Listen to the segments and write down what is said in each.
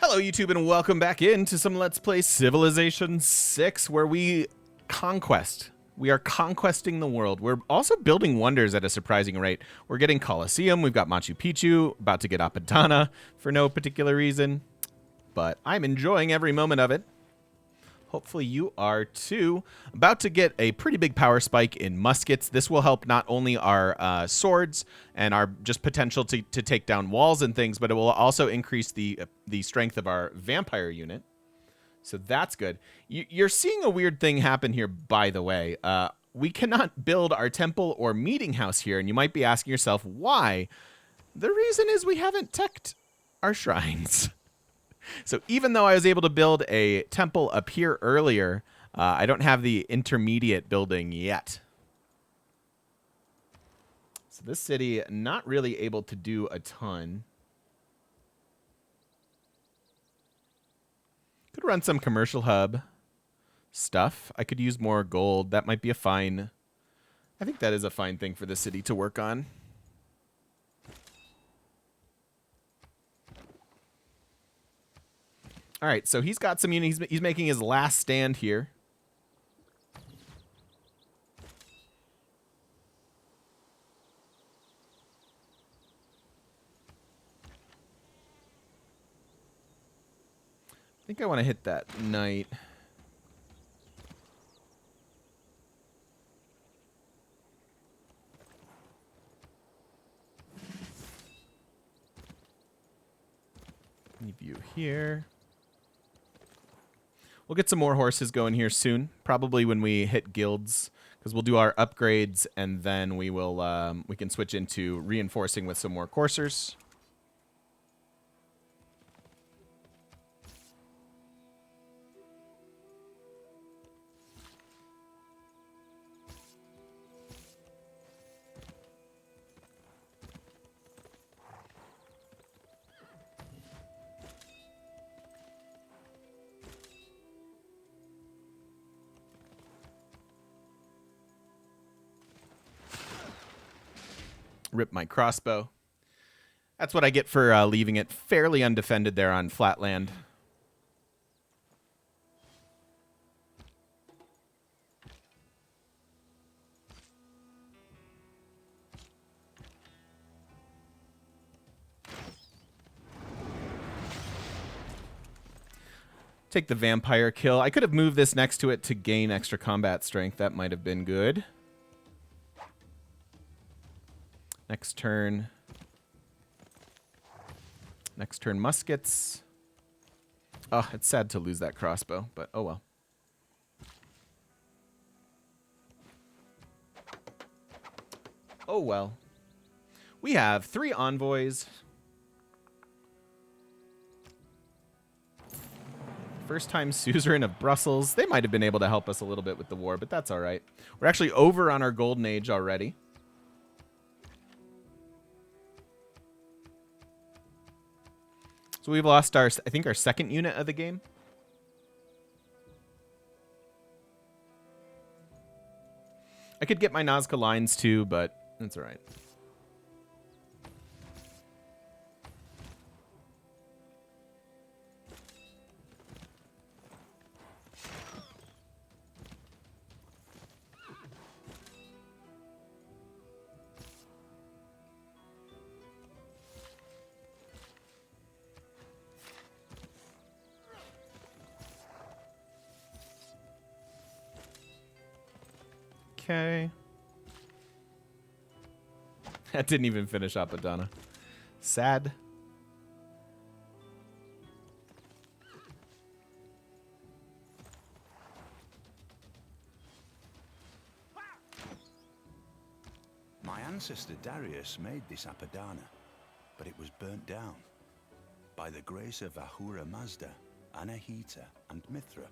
Hello YouTube and welcome back into some Let's Play Civilization 6 where we conquest. We are conquesting the world. We're also building wonders at a surprising rate. We're getting Colosseum, we've got Machu Picchu, about to get Apadana for no particular reason. But I'm enjoying every moment of it. Hopefully you are too. About to get a pretty big power spike in muskets. This will help not only our swords and our just potential to take down walls and things, but it will also increase the strength of our vampire unit. So that's good. You're seeing a weird thing happen here, by the way. We cannot build our temple or meeting house here, and you might be asking yourself why. The reason is we haven't teched our shrines. So even though I was able to build a temple up here earlier, I don't have the intermediate building yet. So this city, not really able to do a ton. Could run some commercial hub stuff. I could use more gold. That might be a fine... I think that is a fine thing for the city to work on. All right, so he's got some units. He's making his last stand here. I think I want to hit that knight. Leave you here. We'll get some more horses going here soon, probably when we hit guilds, because we'll do our upgrades and then we will we can switch into reinforcing with some more coursers. Rip my crossbow. That's what I get for leaving it fairly undefended there on flat land. Take the vampire kill. I could have moved this next to it to gain extra combat strength. That might have been good. Next turn. Next turn, muskets. Oh, it's sad to lose that crossbow, but oh well. Oh well. We have 3 envoys. First time suzerain of Brussels. They might have been able to help us a little bit with the war, but that's all right. We're actually over on our golden age already. So we've lost our, I think, our second unit of the game. I could get my Nazca lines too, but that's all right. Okay. That didn't even finish Apadana. Sad. My ancestor Darius made this Apadana, but it was burnt down. By the grace of Ahura Mazda, Anahita, and Mithra,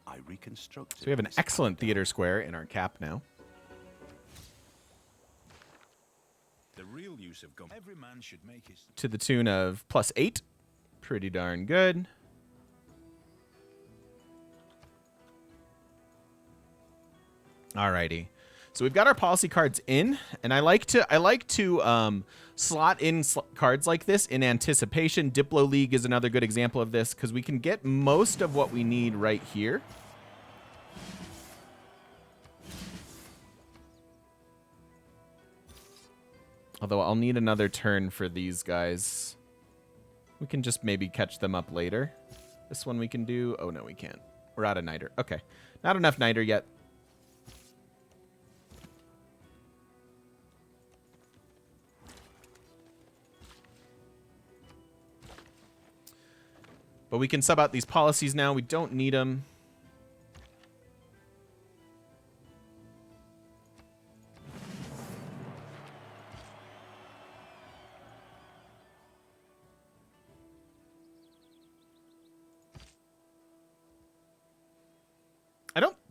I reconstructed. So we have an excellent theater square in our cap now. The real use of gum. Every man should make his To the tune of +8. Pretty darn good. Alrighty. So we've got our policy cards in, and I like to slot in cards like this in anticipation. Diplo League is another good example of this because we can get most of what we need right here. Although I'll need another turn for these guys. We can just maybe catch them up later. This one we can do. Oh, no, we can't. We're out of niter. Okay. Not enough niter yet. But we can sub out these policies now. We don't need them.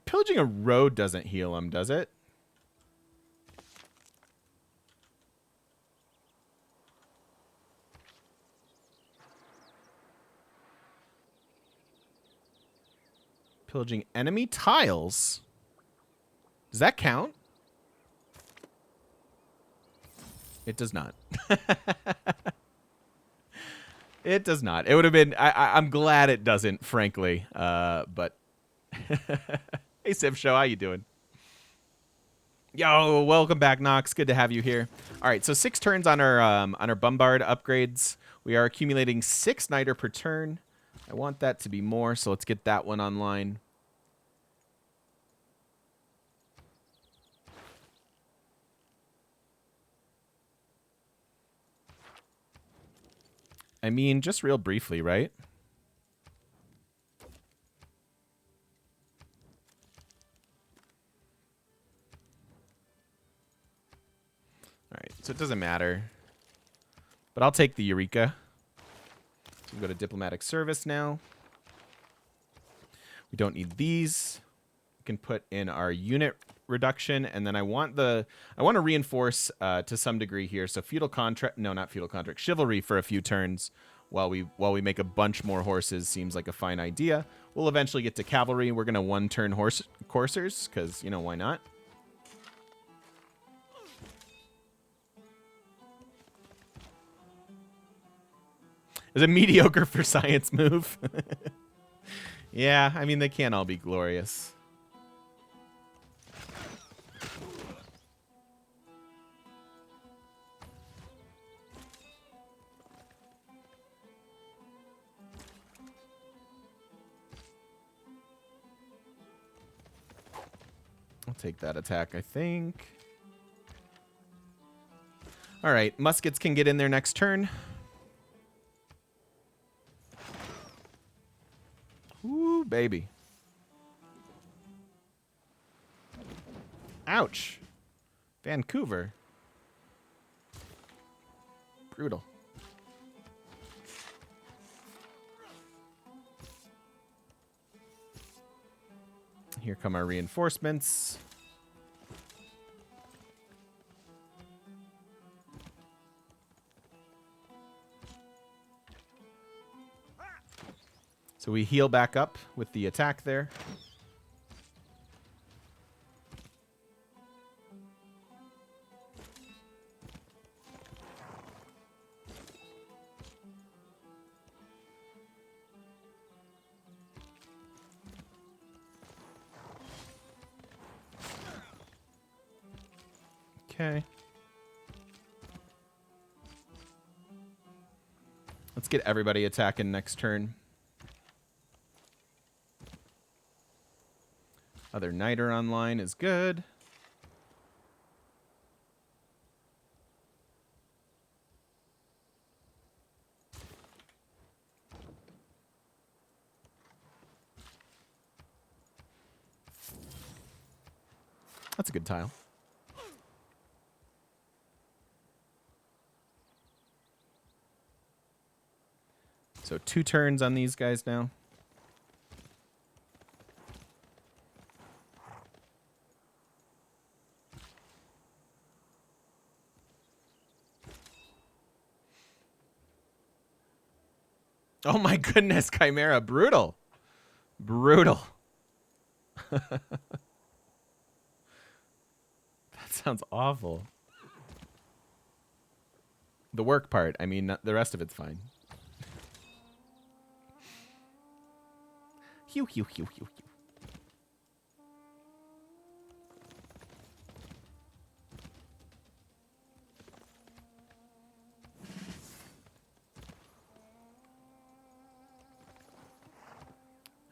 Pillaging a road doesn't heal him, does it? Pillaging enemy tiles? Does that count? It does not. It does not. It would have been... I'm glad it doesn't, frankly. But... Hey, Civ Show, how you doing? Yo, welcome back, Nox. Good to have you here. All right, so 6 turns on our Bombard upgrades. We are accumulating 6 niter per turn. I want that to be more, so let's get that one online. I mean, just real briefly, right? Alright, so it doesn't matter. But I'll take the Eureka. So we go to Diplomatic Service now. We don't need these. We can put in our unit reduction, and then I want to reinforce to some degree here. So feudal contract, no, not feudal contract, chivalry for a few turns while we make a bunch more horses seems like a fine idea. We'll eventually get to cavalry. We're gonna 1-turn coursers because you know why not. It's a mediocre for science move. Yeah, I mean, they can't all be glorious. I'll take that attack, I think. All right, muskets can get in there next turn. Ooh, baby. Ouch. Vancouver. Brutal. Here come our reinforcements. So we heal back up with the attack there. Okay. Let's get everybody attacking next turn. Other niter online is good. That's a good tile. So 2 turns on these guys now. Oh my goodness, Chimera. Brutal. Brutal. That sounds awful. The work part. I mean, the rest of it's fine. Hew, hew, hew, hew, hew.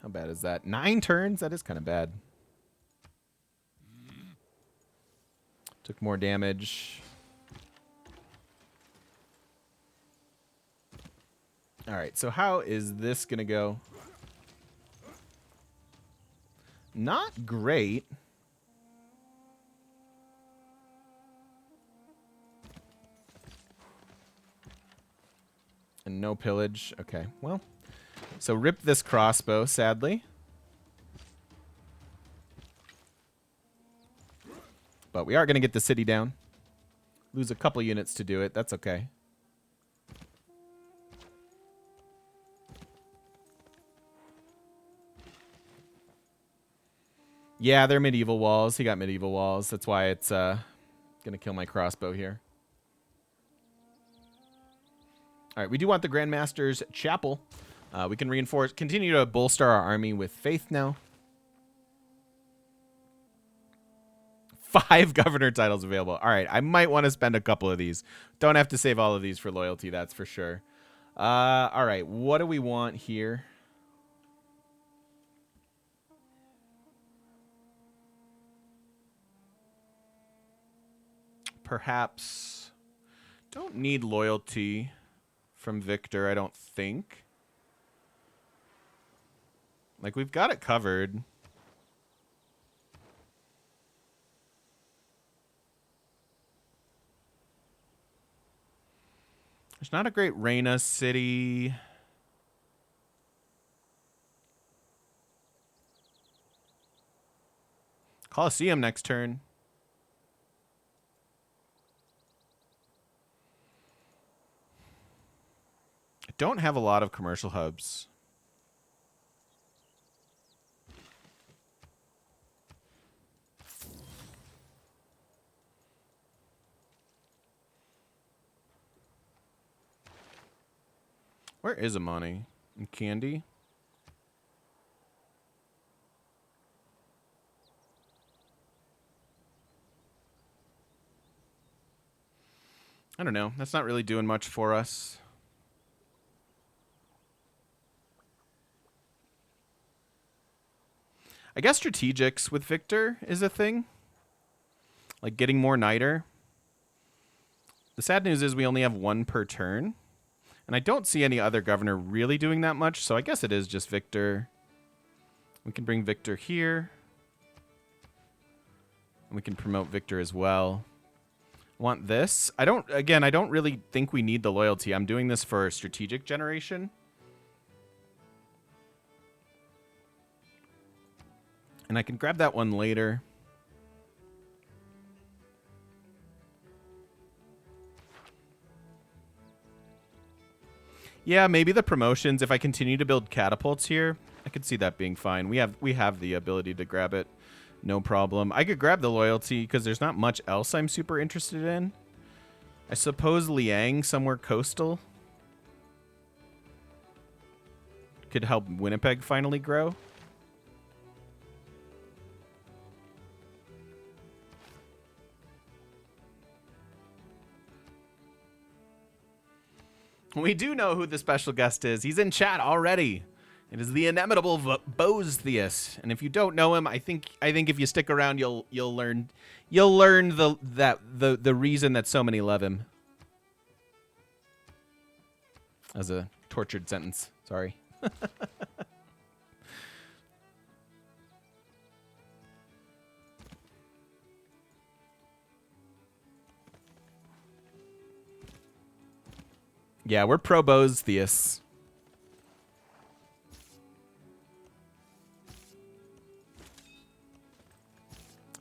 How bad is that? 9 turns? That is kind of bad. Took more damage. All right, so how is this going to go? Not great. And no pillage. Okay, well. So rip this crossbow, sadly. But we are going to get the city down. Lose a couple units to do it. That's okay. Yeah, they're medieval walls. He got medieval walls. That's why it's going to kill my crossbow here. All right, we do want the Grandmaster's Chapel. We can continue to bolster our army with faith now. 5 governor titles available. All right, I might want to spend a couple of these. Don't have to save all of these for loyalty, that's for sure. All right, what do we want here? Perhaps don't need loyalty from Victor, I don't think. Like, we've got it covered. There's not a great Reina city. Colosseum next turn. I don't have a lot of commercial hubs. Where is Amani? In Candy? I don't know. That's not really doing much for us. I guess strategics with Victor is a thing. Like getting more Niter. The sad news is we only have 1 per turn. And I don't see any other governor really doing that much, so I guess it is just Victor. We can bring Victor here. And we can promote Victor as well. Want this? I don't really think we need the loyalty. I'm doing this for strategic generation. And I can grab that one later. Yeah, maybe the promotions. If I continue to build catapults here, I could see that being fine. We have the ability to grab it. No problem. I could grab the loyalty because there's not much else I'm super interested in. I suppose Liang somewhere coastal could help Winnipeg finally grow. We do know who the special guest is. He's in chat already. It is the inimitable Bozetheus. And if you don't know him, I think if you stick around, you'll learn the reason that so many love him. As a tortured sentence. Sorry. Yeah, we're pro Bozetheus.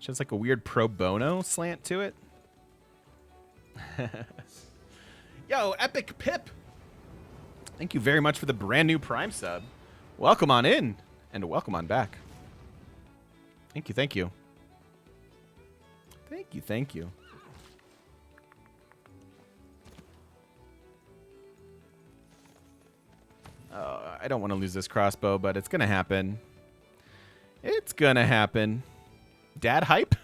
Just like a weird pro bono slant to it. Yo, Epic Pip. Thank you very much for the brand new Prime sub. Welcome on in and welcome on back. Thank you, thank you. Thank you, thank you. I don't want to lose this crossbow, but it's gonna happen. It's gonna happen. Dad hype?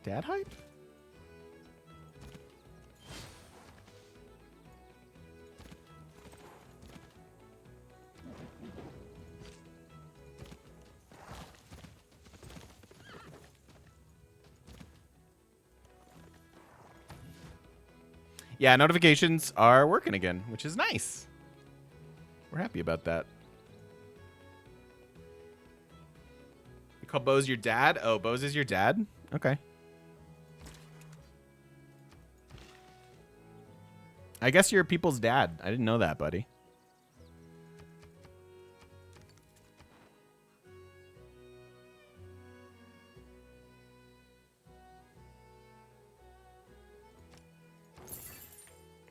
Dad hype? Yeah, notifications are working again, which is nice. We're happy about that. You call Bose your dad? Oh, Bose is your dad? Okay. I guess you're people's dad. I didn't know that, buddy.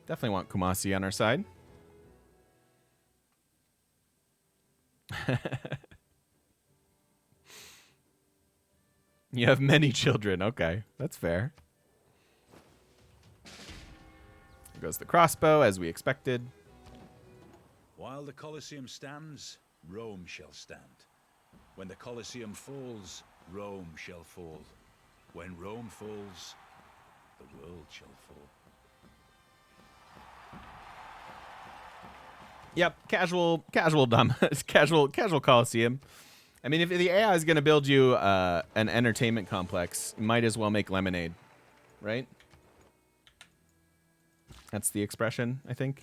Definitely want Kumasi on our side. You have many children. Okay, that's fair. Here goes the crossbow, as we expected. While the Colosseum stands, Rome shall stand. When the Colosseum falls, Rome shall fall. When Rome falls, the world shall fall. Yep, casual dumb, casual Coliseum. I mean, if the AI is going to build you an entertainment complex, you might as well make lemonade, right? That's the expression, I think.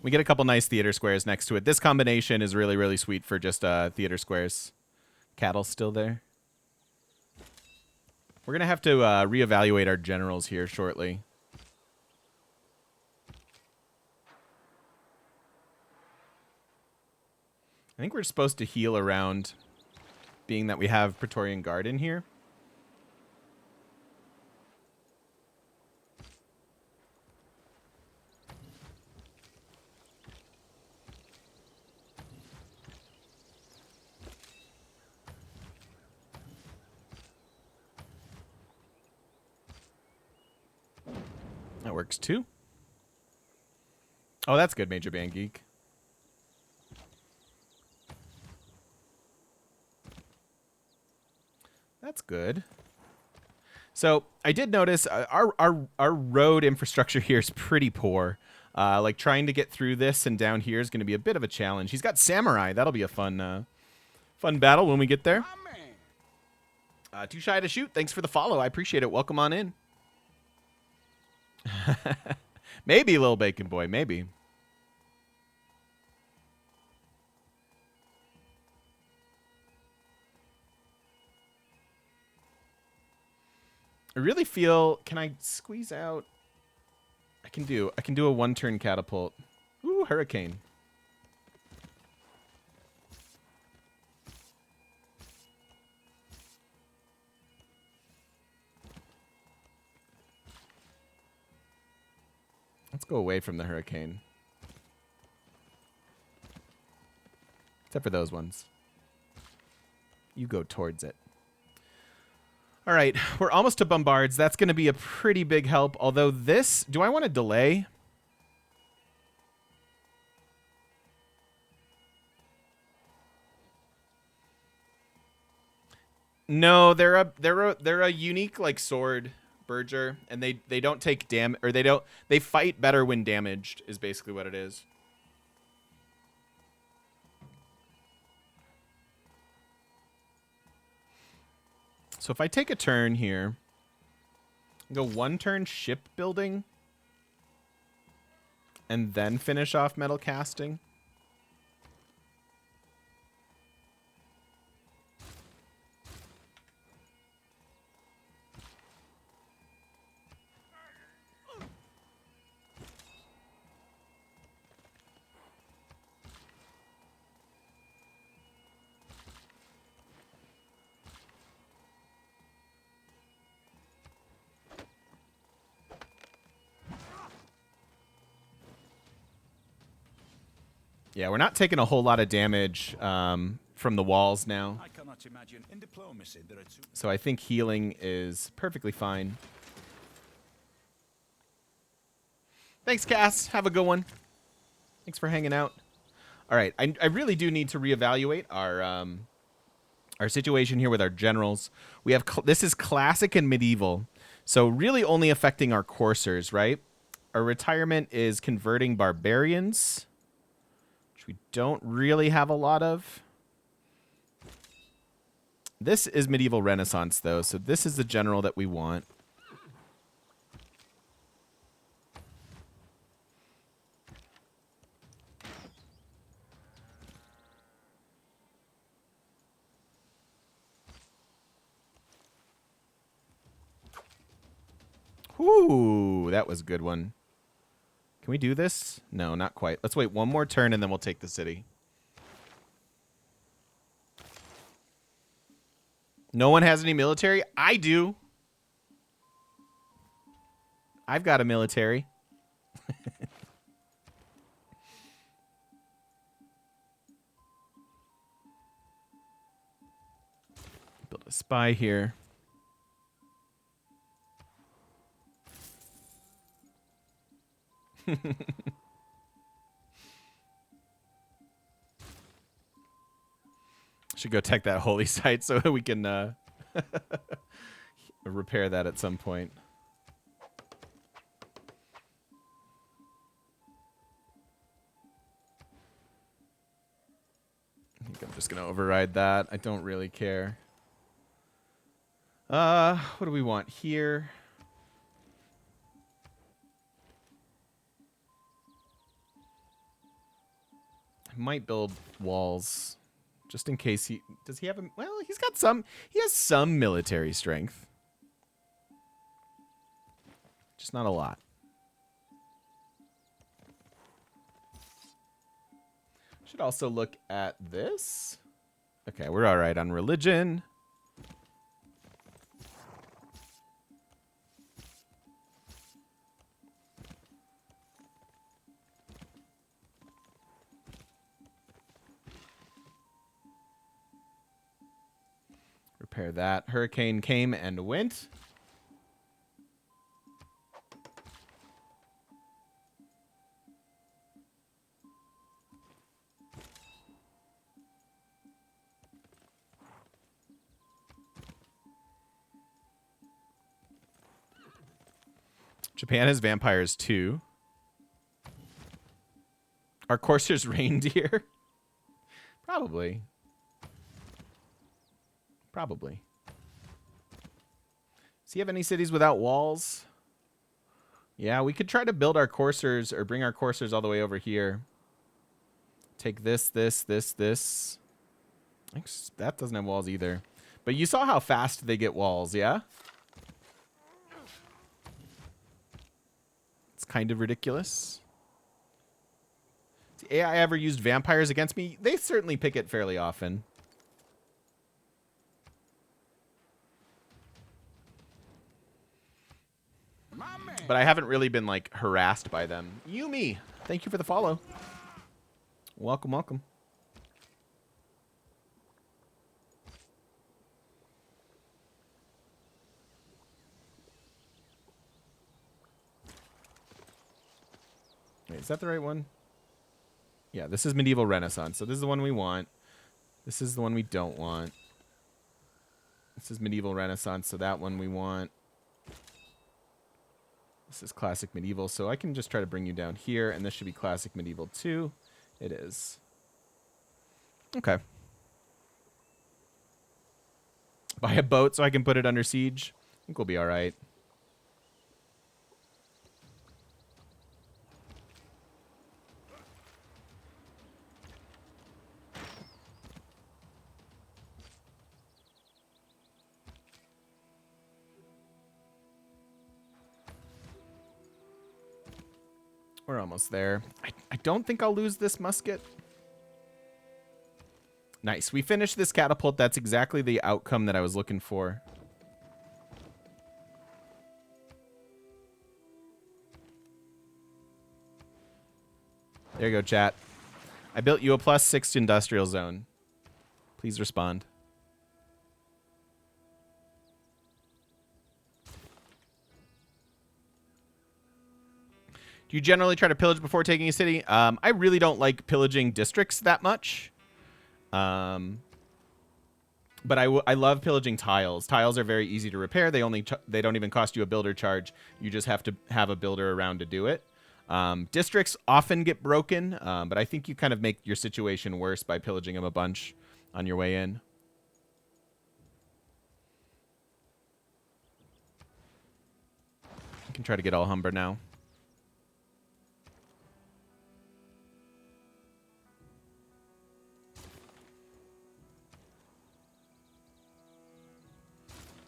We get a couple nice theater squares next to it. This combination is really, really sweet for just theater squares. Cattle still there. We're going to have to reevaluate our generals here shortly. I think we're supposed to heal around, being that we have Praetorian Guard in here. That works too. Oh, that's good, Major Band Geek. That's good. So I did notice our road infrastructure here is pretty poor. Like trying to get through this and down here is going to be a bit of a challenge. He's got Samurai. That'll be a fun battle when we get there. Too shy to shoot. Thanks for the follow. I appreciate it. Welcome on in. Maybe, Lil Bacon Boy. Maybe. I really feel. Can I squeeze out? I can do a one-turn catapult. Ooh, hurricane. Let's go away from the hurricane. Except for those ones. You go towards it. All right, we're almost to bombards. That's going to be a pretty big help. Although this, do I want to delay? No, they're a unique like sword Berger, and they don't take damage, or they fight better when damaged is basically what it is. So if I take a turn here, go one turn shipbuilding, and then finish off metal casting. Yeah, we're not taking a whole lot of damage from the walls now. I cannot imagine. In diplomacy, there are two. So I think healing is perfectly fine. Thanks, Cass. Have a good one. Thanks for hanging out. All right, I really do need to reevaluate our situation here with our generals. We have this is classic and medieval, so really only affecting our coursers, right? Our retirement is converting barbarians, which we don't really have a lot of. This is medieval Renaissance, though, so this is the general that we want. Ooh, that was a good one. Can we do this? No, not quite. Let's wait one more turn and then we'll take the city. No one has any military? I do. I've got a military. Build a spy here. Should go tech that holy site so we can repair that at some point. I think I'm just gonna override that. I don't really care. What do we want here? I might build walls just in case he does he have a well, he has some military strength. Just not a lot. Should also look at this. Okay, we're all right on religion. Repair that. Hurricane came and went. Japan has vampires too. Are coursers reindeer? Probably. Probably. Does he have any cities without walls? Yeah, we could try to build our coursers or bring our coursers all the way over here. Take this. That doesn't have walls either. But you saw how fast they get walls, yeah? It's kind of ridiculous. Has the AI ever used vampires against me? They certainly pick it fairly often. But I haven't really been, like, harassed by them. Yumi, thank you for the follow. Welcome, welcome. Wait, is that the right one? Yeah, this is medieval Renaissance. So this is the one we want. This is the one we don't want. This is medieval Renaissance, so that one we want. This is classic medieval, so I can just try to bring you down here, and this should be classic medieval too. It is. Okay. Buy a boat so I can put it under siege. I think we'll be all right. We're almost there. I don't think I'll lose this musket. Nice. We finished this catapult. That's exactly the outcome that I was looking for. There you go, chat. I built you a +6 industrial zone. Please respond. Do you generally try to pillage before taking a city? I really don't like pillaging districts that much. But I love pillaging tiles. Tiles are very easy to repair. They don't even cost you a builder charge. You just have to have a builder around to do it. Districts often get broken, but I think you kind of make your situation worse by pillaging them a bunch on your way in. You can try to get all Humber now.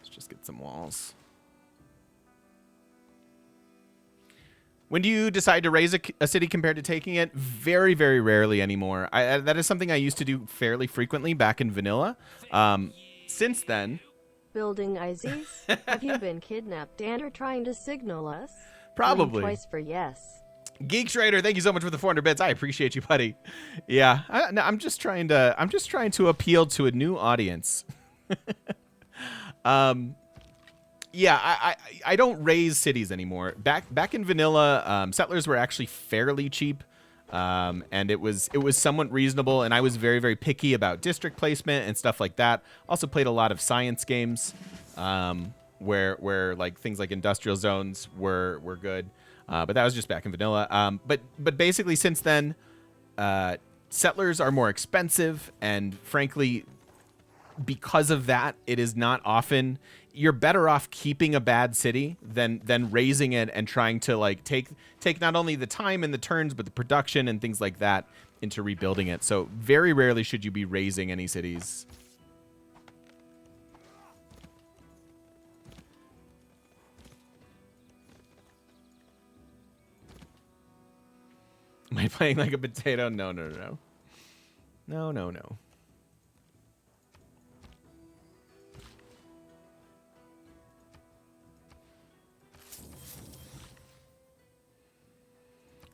Just get some walls. When do you decide to raise a city compared to taking it? Very, very rarely anymore. That is something I used to do fairly frequently back in vanilla. Since then... Building Isis? Have you been kidnapped and are trying to signal us? Probably. Twice for yes. Geek Trader, thank you so much for the 400 bits. I appreciate you, buddy. Yeah, I'm just trying to appeal to a new audience. Yeah, I don't raise cities anymore. Back in vanilla, settlers were actually fairly cheap, and it was somewhat reasonable. And I was very, very picky about district placement and stuff like that. Also played a lot of science games, where like things like industrial zones were good. But that was just back in vanilla. But basically since then, settlers are more expensive, and frankly, because of that, it is not often. You're better off keeping a bad city than raising it and trying to like take not only the time and the turns, but the production and things like that into rebuilding it. So very rarely should you be raising any cities. Am I playing like a potato? No. No.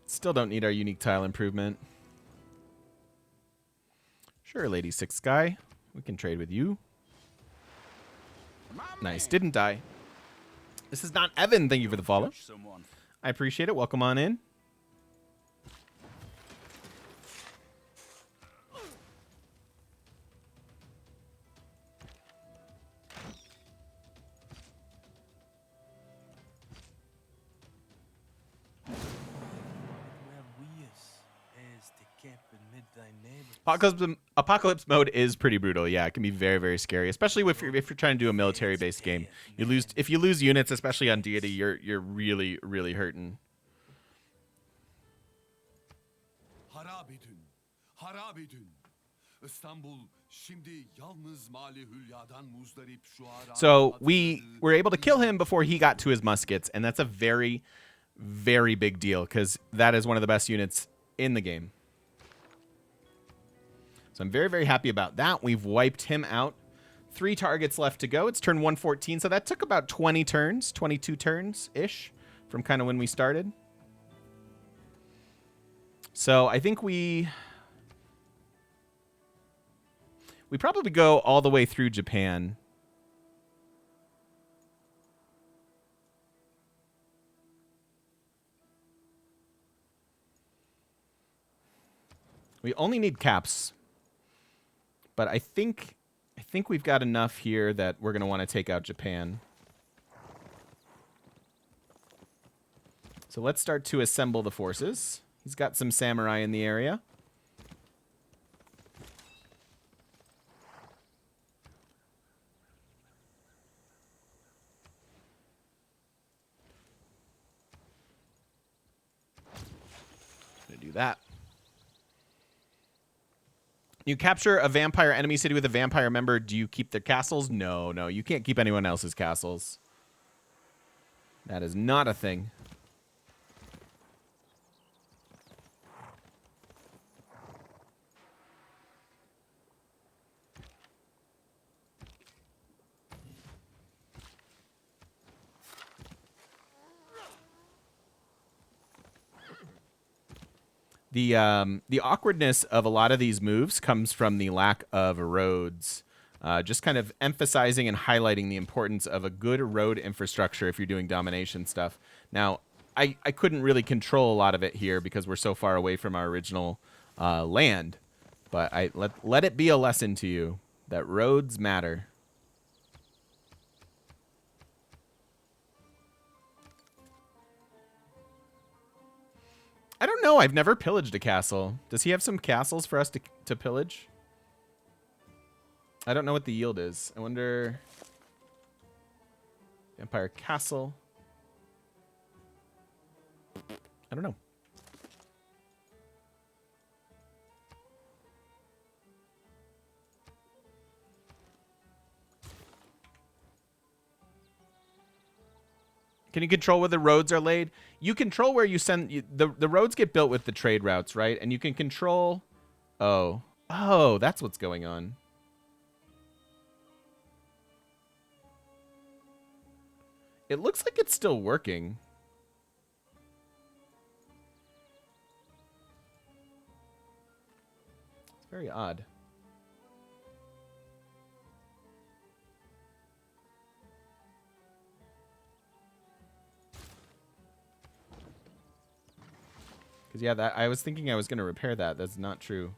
Still don't need our unique tile improvement. Sure, Lady Six Sky. We can trade with you. Nice. Didn't die. This is not Evan. Thank you for the follow. I appreciate it. Welcome on in. Apocalypse mode is pretty brutal. Yeah, it can be very, very scary, especially if you're trying to do a military-based game. If you lose units, especially on deity, you're really, really hurting. So we were able to kill him before he got to his muskets, and that's a very, very big deal because that is one of the best units in the game. So I'm very, very happy about that. We've wiped him out. 3 targets left to go. It's turn 114, so that took about 20 turns, 22 turns-ish from kind of when we started. So I think we probably go all the way through Japan. We only need caps. But I think we've got enough here that we're going to want to take out Japan. So let's start to assemble the forces. He's got some samurai in the area. Gonna do that. You capture a vampire enemy city with a vampire member. Do you keep their castles? No. You can't keep anyone else's castles. That is not a thing. The awkwardness of a lot of these moves comes from the lack of roads. Just kind of emphasizing and highlighting the importance of a good road infrastructure if you're doing domination stuff. Now, I couldn't really control a lot of it here because we're so far away from our original land. But let it be a lesson to you that roads matter. I don't know. I've never pillaged a castle. Does he have some castles for us to pillage? I don't know what the yield is. I wonder... Empire Castle. I don't know. Can you control where the roads are laid? You control where you send... The roads get built with the trade routes, right? And you can control... Oh. Oh, that's what's going on. It looks like it's still working. It's very odd. Because, yeah, I was thinking I was going to repair that. That's not true.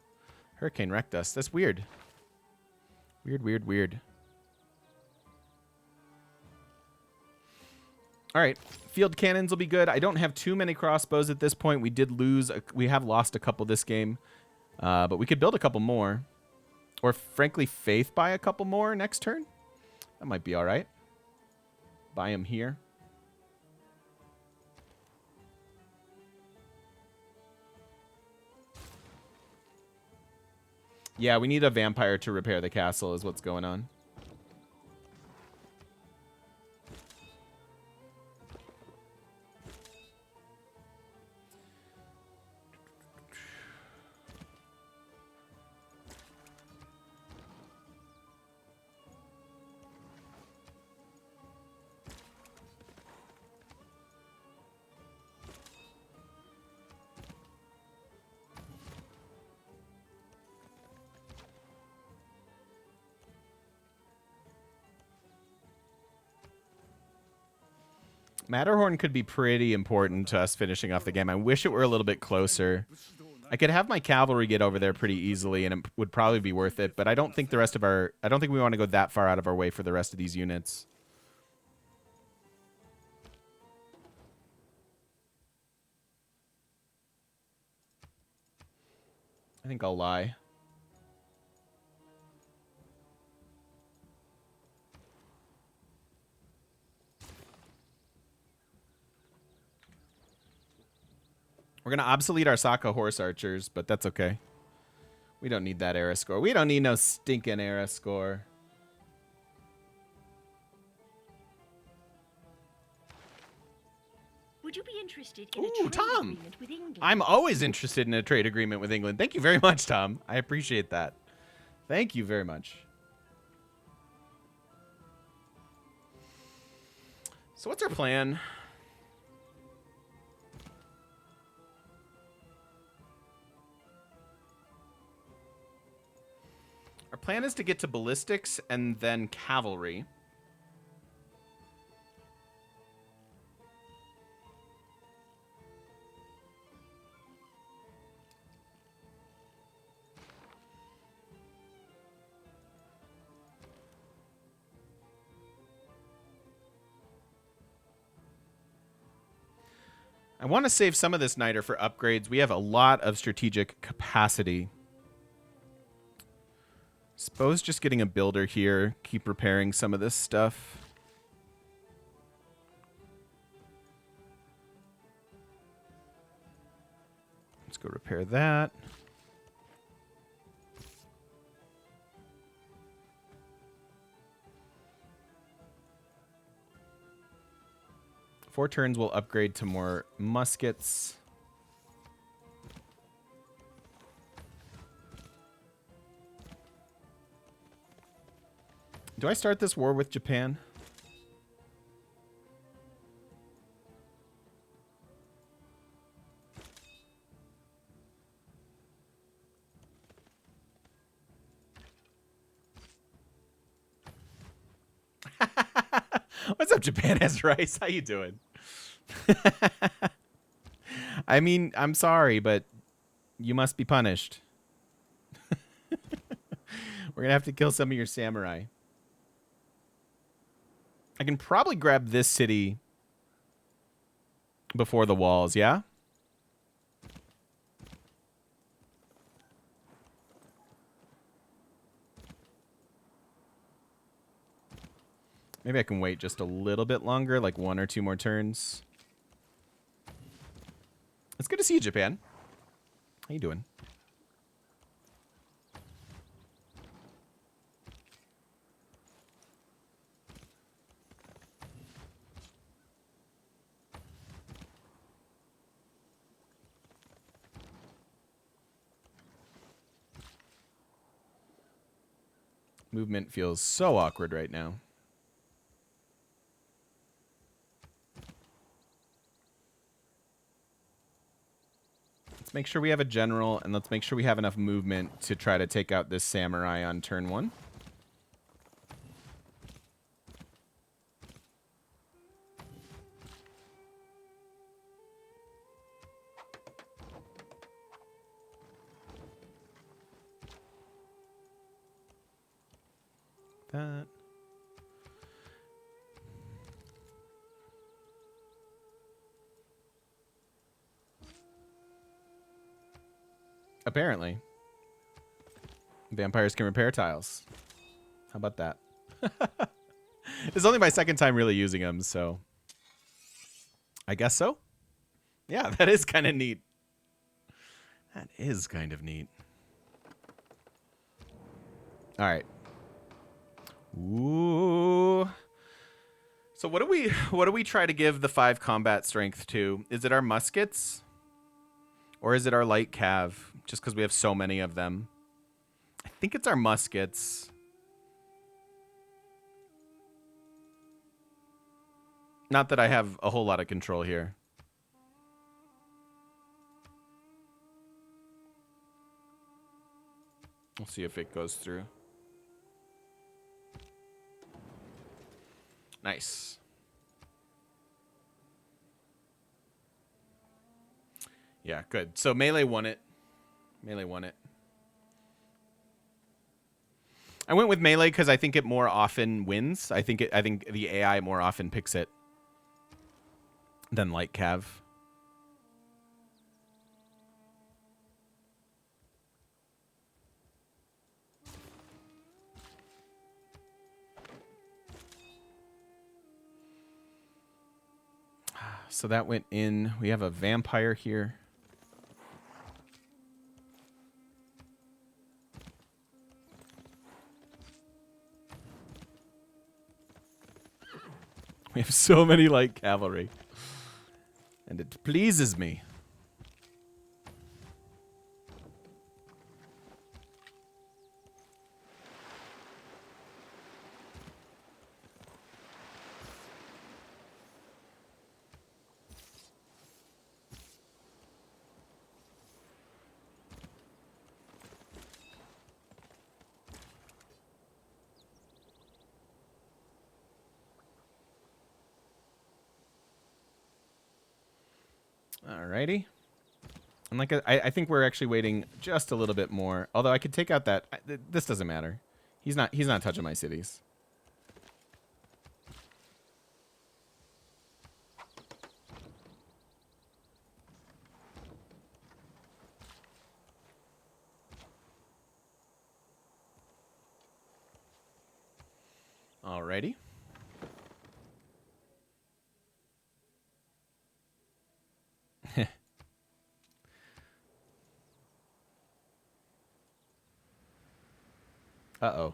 Hurricane wrecked us. That's weird. Weird, weird, weird. All right. Field cannons will be good. I don't have too many crossbows at this point. We did lose. We have lost a couple this game. But we could build a couple more. Or, frankly, faith buy a couple more next turn. That might be all right. Buy them here. Yeah, we need a vampire to repair the castle is what's going on. Matterhorn could be pretty important to us finishing off the game. I wish it were a little bit closer. I could have my cavalry get over there pretty easily, and it would probably be worth it. But I don't think the rest of our... I don't think we want to go that far out of our way for the rest of these units. I think I'll lie. We're going to obsolete our Saka horse archers, but that's okay. We don't need that era score. We don't need no stinking era score. Would you be interested in a trade Tom. agreement with England? I'm always interested in a trade agreement with England. Thank you very much, Tom. I appreciate that. Thank you very much. So what's our plan? Our plan is to get to ballistics and then cavalry. I want to save some of this niter for upgrades. We have a lot of strategic capacity. Suppose just getting a builder here, keep repairing some of this stuff. Let's go repair that. Four turns we'll upgrade to more muskets. Do I start this war with Japan? What's up, Japan has rice? How you doing? I mean, I'm sorry, but you must be punished. We're gonna have to kill some of your samurai. I can probably grab this city before the walls, yeah? Maybe I can wait just a little bit longer, like 1 or 2 more turns. It's good to see you, Japan. How you doing? Movement feels so awkward right now. Let's make sure we have a general, and let's make sure we have enough movement to try to take out this samurai on turn 1. That. Apparently. Vampires can repair tiles. How about that? It's only my second time really using them, so I guess so. Yeah, that is kind of neat. That is kind of neat. All right. Ooh. So what do we try to give the 5 combat strength to? Is it our muskets? Or is it our light cav? Just because we have so many of them. I think it's our muskets. Not that I have a whole lot of control here. We'll see if it goes through. Nice. Yeah, good. So melee won it. Melee won it. I went with melee because I think it more often wins. I think the AI more often picks it than light cav. So that went in. We have a vampire here. We have so many light cavalry. And it pleases me. Alrighty. And like I think we're actually waiting just a little bit more. Although I could take out that. This doesn't matter. He's not touching my cities. Alrighty. Uh-oh.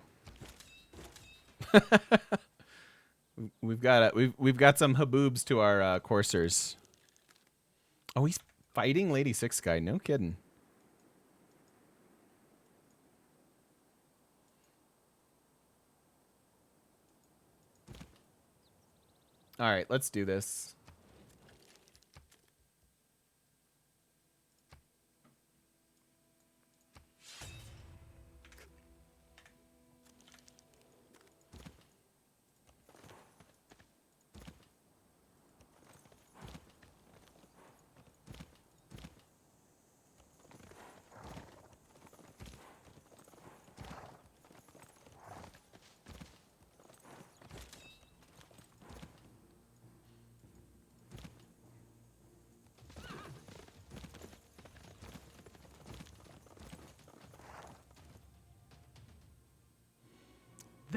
we've got some haboobs to our coursers. Oh, he's fighting Lady Six guy. No kidding. All right, let's do this.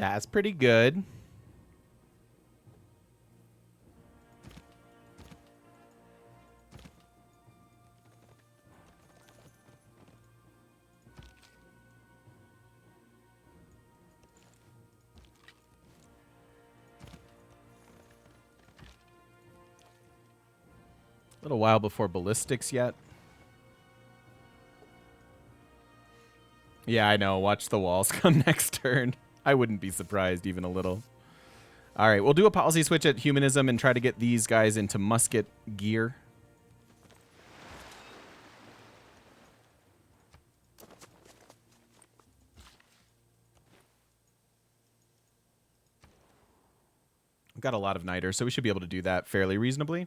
That's pretty good. A little while before ballistics yet. Yeah, I know. Watch the walls come next turn. I wouldn't be surprised even a little. All right, we'll do a policy switch at humanism and try to get these guys into musket gear. We've got a lot of niters, so we should be able to do that fairly reasonably.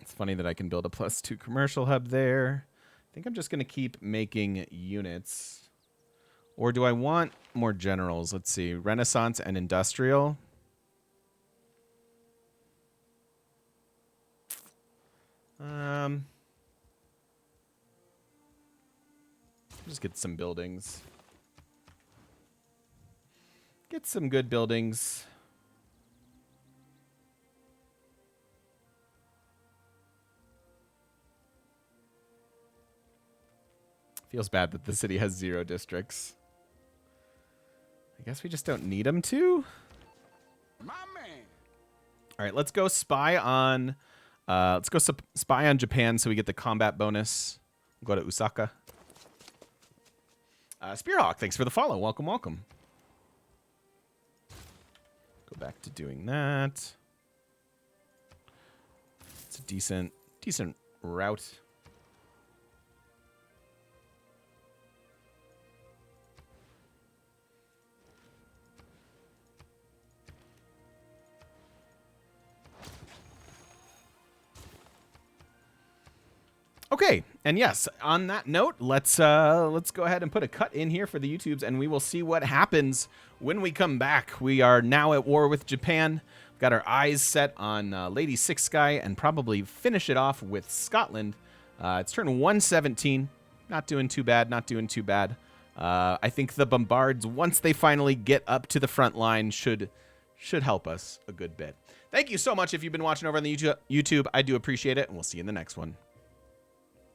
It's funny that I can build a +2 commercial hub there. I think I'm just going to keep making units. Or do I want more generals? Let's see. Renaissance and industrial. Just get some buildings. Get some good buildings. Feels bad that the city has 0 districts. I guess we just don't need them to. My man. All right, let's go spy on. Spy on Japan so we get the combat bonus. We'll go to Osaka. Spearhawk, thanks for the follow. Welcome, welcome. Go back to doing that. It's a decent route. Okay, and yes, on that note, let's go ahead and put a cut in here for the YouTubes, and we will see what happens when we come back. We are now at war with Japan. We've got our eyes set on Lady Six Sky, and probably finish it off with Scotland. It's turn 117. Not doing too bad. Not doing too bad. I think the bombards, once they finally get up to the front line, should help us a good bit. Thank you so much if you've been watching over on the YouTube. I do appreciate it, and we'll see you in the next one.